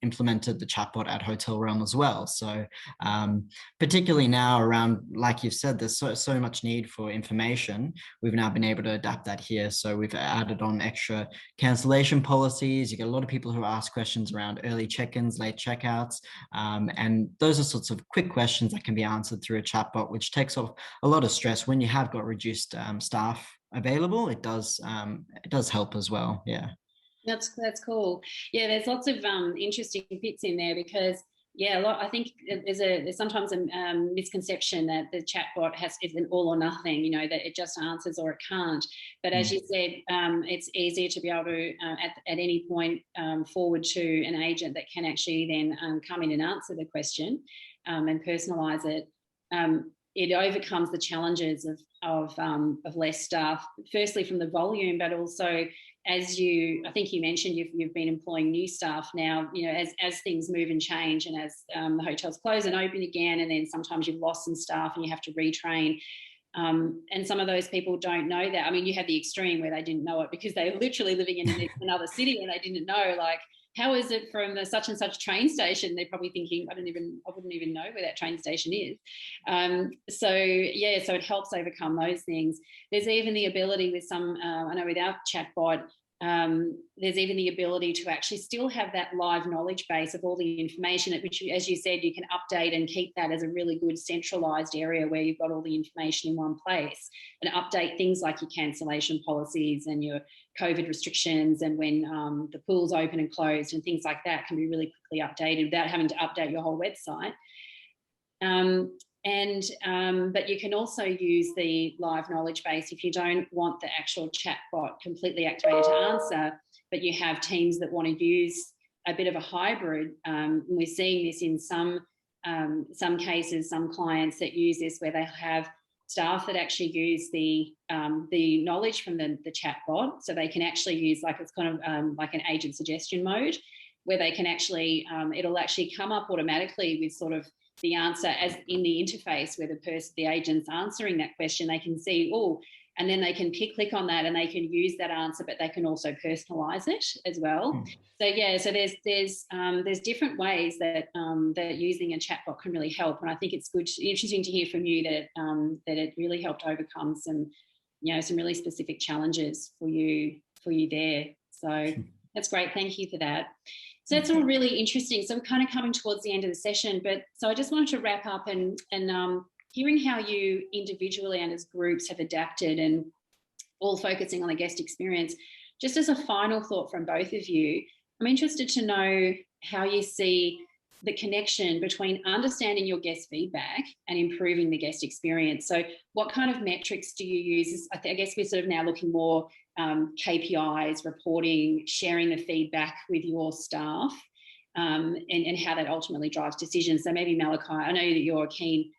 implemented the chatbot at Hotel Realm as well. So particularly now around, like you've said, there's so much need for information. We've now been able to adapt that here. So we've added on extra cancellation policies. You get a lot of people who ask questions around early check-ins, late checkouts. And those are sorts of quick questions that can be answered through a chatbot, which takes off a lot of stress. When you have got reduced staff available, it does help as well. Yeah, that's cool. Yeah, there's lots of interesting bits in there, because I think there's sometimes a misconception that the chatbot is an all or nothing, that it just answers or it can't. But as you said, it's easier to be able to at any point forward to an agent that can actually then come in and answer the question and personalise it. It overcomes the challenges of less staff, firstly from the volume, but also, I think you mentioned you've been employing new staff now, as things move and change, and as the hotels close and open again, and then sometimes you've lost some staff and you have to retrain. And some of those people don't know that. I mean, you had the extreme where they didn't know it because they were literally living in another city and they didn't know, like, how is it from the such and such train station? They're probably thinking, I wouldn't even know where that train station is. So it helps overcome those things. There's even the ability with some, I know with our chatbot, there's even the ability to actually still have that live knowledge base of all the information, which, as you said, you can update and keep that as a really good centralized area where you've got all the information in one place, and update things like your cancellation policies and your COVID restrictions, and when the pool's open and closed and things like that can be really quickly updated without having to update your whole website. But you can also use the live knowledge base if you don't want the actual chatbot completely activated to answer, but you have teams that want to use a bit of a hybrid. We're seeing this in some cases, some clients that use this where they have staff that actually use the knowledge from the chatbot, so they can actually use, like, it's kind of like an agent suggestion mode, where they can actually, it'll actually come up automatically with sort of the answer as in the interface where the agent's answering that question. They can see, and then they can click on that and they can use that answer, but they can also personalize it as well. So there's different ways that using a chatbot can really help. And I think it's interesting to hear from you that it really helped overcome some really specific challenges for you there. So that's great. Thank you for that. So that's all really interesting. So we're kind of coming towards the end of the session, but so I just wanted to wrap up and hearing how you individually and as groups have adapted and all focusing on the guest experience. Just as a final thought from both of you, I'm interested to know how you see the connection between understanding your guest feedback and improving the guest experience. So what kind of metrics do you use? I guess we're sort of now looking more KPIs, reporting, sharing the feedback with your staff, and how that ultimately drives decisions. So maybe Malachi, I know that you're keen,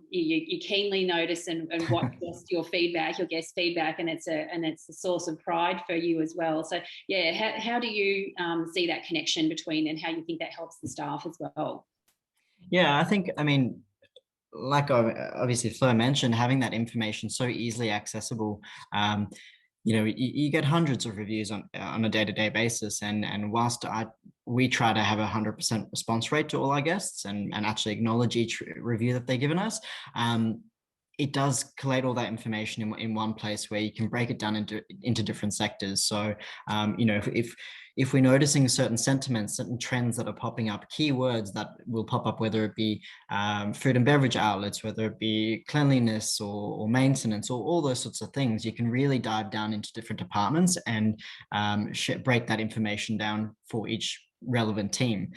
you keenly notice and watch your feedback, your guest feedback, and it's a source of pride for you as well. So yeah, how do you see that connection between, and how you think that helps the staff as well? Yeah, I mean, like obviously Fleur mentioned, having that information so easily accessible. You get hundreds of reviews on a day-to-day basis, and whilst we try to have 100% response rate to all our guests and actually acknowledge each review that they've given us, it does collate all that information in one place where you can break it down into different sectors. So, if we're noticing certain sentiments, certain trends that are popping up, keywords that will pop up, whether it be food and beverage outlets, whether it be cleanliness or maintenance, or all those sorts of things, you can really dive down into different departments and break that information down for each relevant team.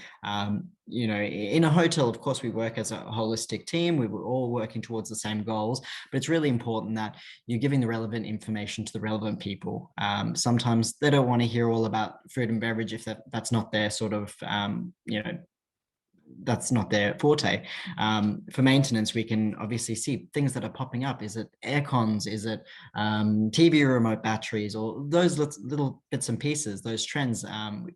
In a hotel, of course, we work as a holistic team. We were all working towards the same goals, but it's really important that you're giving the relevant information to the relevant people. Sometimes they don't want to hear all about food and beverage if that's not their sort of, that's not their forte. For maintenance, we can obviously see things that are popping up. Is it air cons? Is it TV remote batteries? Or those little bits and pieces, those trends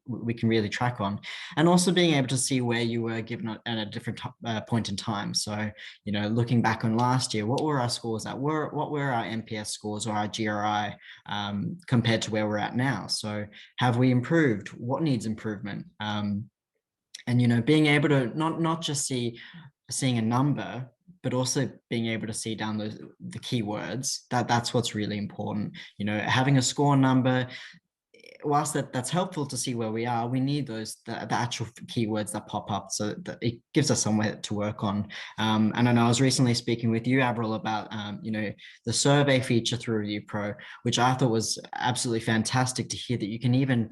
we can really track on. And also being able to see where you were given at a different point in time. So, looking back on last year, what were our scores at? What were our NPS scores or our GRI compared to where we're at now? So have we improved? What needs improvement? And being able to not just seeing a number, but also being able to see down the keywords, that's what's really important. Having a score number, whilst that's helpful to see where we are, we need the actual keywords that pop up, so that it gives us somewhere to work on. And I know I was recently speaking with you, Avril, about the survey feature through Review Pro, which I thought was absolutely fantastic to hear, that you can even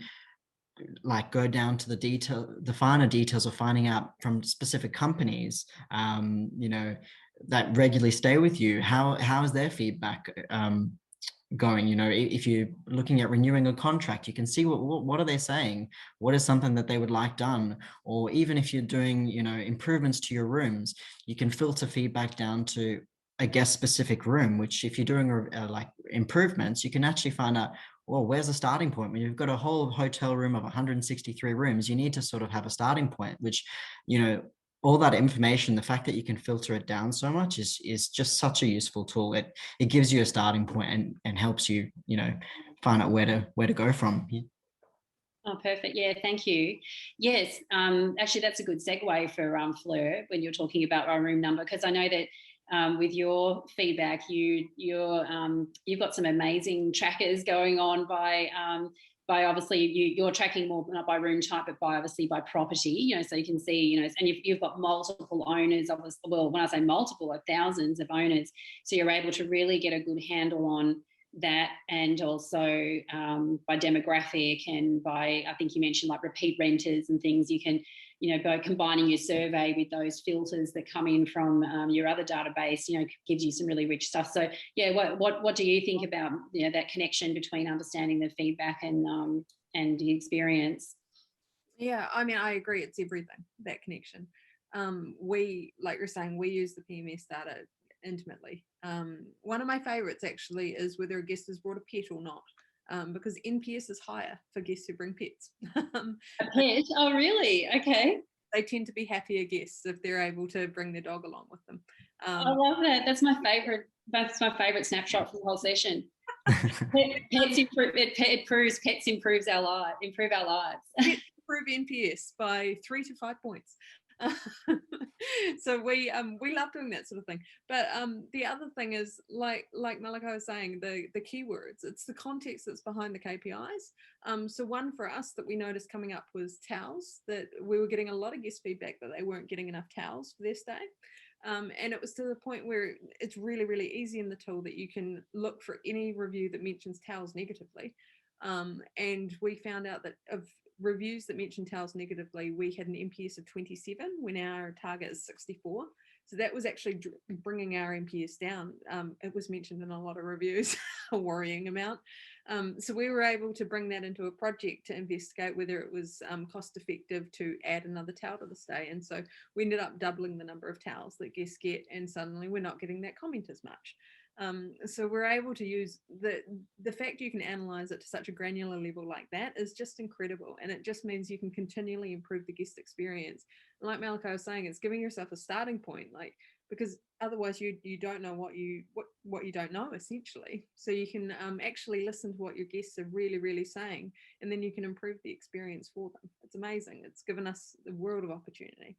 go down to the finer details of finding out from specific companies, that regularly stay with you, how is their feedback going. If you're looking at renewing a contract, you can see what are they saying, what is something that they would like done. Or even if you're doing improvements to your rooms, you can filter feedback down to a guest specific room, which if you're doing improvements, you can actually find out, well, where's the starting point? When you've got a whole hotel room of 163 rooms, you need to sort of have a starting point, which, all that information, the fact that you can filter it down so much is just such a useful tool. It gives you a starting point and helps you, find out where to go from. Oh, perfect. Yeah, thank you. Yes, actually, that's a good segue for Fleur, when you're talking about our room number, because I know that with your feedback, you've got some amazing trackers going on by obviously you're tracking more not by room type, but by property. So you can see, and you've got multiple owners. Obviously, well, when I say multiple, like thousands of owners, so you're able to really get a good handle on that, and also by demographic, and by, I think you mentioned, like repeat renters and things. You can, by combining your survey with those filters that come in from your other database, gives you some really rich stuff. So yeah, what do you think about that connection between understanding the feedback and the experience? Yeah, I mean, I agree. It's everything, that connection. We, like you're saying, we use the PMS data intimately. One of my favorites actually is whether a guest has brought a pet or not, because NPS is higher for guests who bring pets. A pet? Oh, really? Okay. They tend to be happier guests if they're able to bring their dog along with them. I love that. That's my favorite. That's my favorite snapshot from the whole session. Pets improves our lives. Improve our lives. Pets improve NPS by 3 to 5 points. So we love doing that sort of thing. But the other thing is, like Malachi was saying, the keywords. It's the context that's behind the KPIs. So one for us that we noticed coming up was towels, that we were getting a lot of guest feedback that they weren't getting enough towels for their stay. And it was to the point where it's really, really easy in the tool that you can look for any review that mentions towels negatively. And we found out that of reviews that mentioned towels negatively, we had an NPS of 27 when our target is 64. So that was actually bringing our NPS down. It was mentioned in a lot of reviews, a worrying amount. So we were able to bring that into a project to investigate whether it was cost effective to add another towel to the stay. And so we ended up doubling the number of towels that guests get, and suddenly we're not getting that comment as much. So we're able to use the fact you can analyze it to such a granular level like that is just incredible, and it just means you can continually improve the guest experience. And like Malachi was saying, it's giving yourself a starting point, like, because otherwise you don't know what you don't know, essentially. So you can actually listen to what your guests are really saying, and then you can improve the experience for them. It's amazing. It's given us a world of opportunity.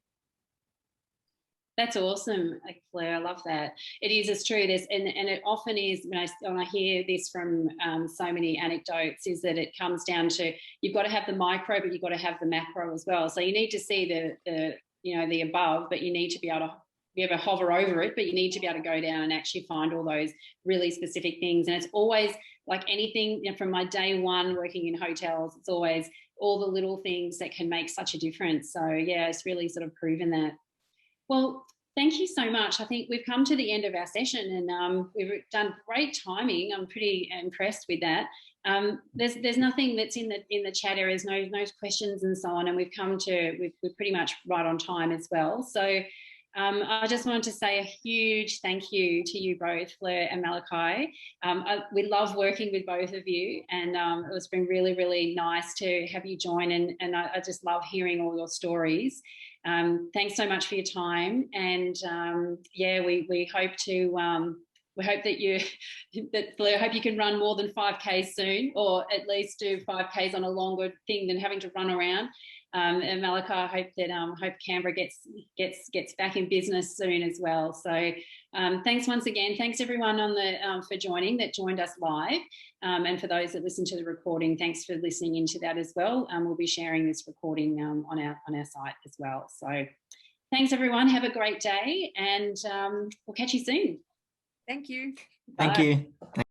That's awesome, Claire. I love that. It is, it's true. And it often is, when I hear this from so many anecdotes, is that it comes down to, you've got to have the micro, but you've got to have the macro as well. So you need to see the above, but you need to be able to hover over it, but you need to be able to go down and actually find all those really specific things. And it's always like anything, from my day one working in hotels, it's always all the little things that can make such a difference. So yeah, it's really sort of proven that. Well, thank you so much. I think we've come to the end of our session, and we've done great timing. I'm pretty impressed with that. There's nothing that's in the chat areas, no questions and so on, and we're pretty much right on time as well. So I just wanted to say a huge thank you to you both, Fleur and Malachi. We love working with both of you, and it's been really nice to have you join, and I just love hearing all your stories. Thanks so much for your time, and yeah, we hope to Fleur, I hope you can run more than 5Ks soon, or at least do 5Ks on a longer thing than having to run around. And Malachi, I hope that hope Canberra gets back in business soon as well. So thanks once again. Thanks everyone for joined us live, and for those that listen to the recording, thanks for listening into that as well. We'll be sharing this recording on our site as well. So thanks everyone. Have a great day, and we'll catch you soon. Thank you. Thank Bye. you.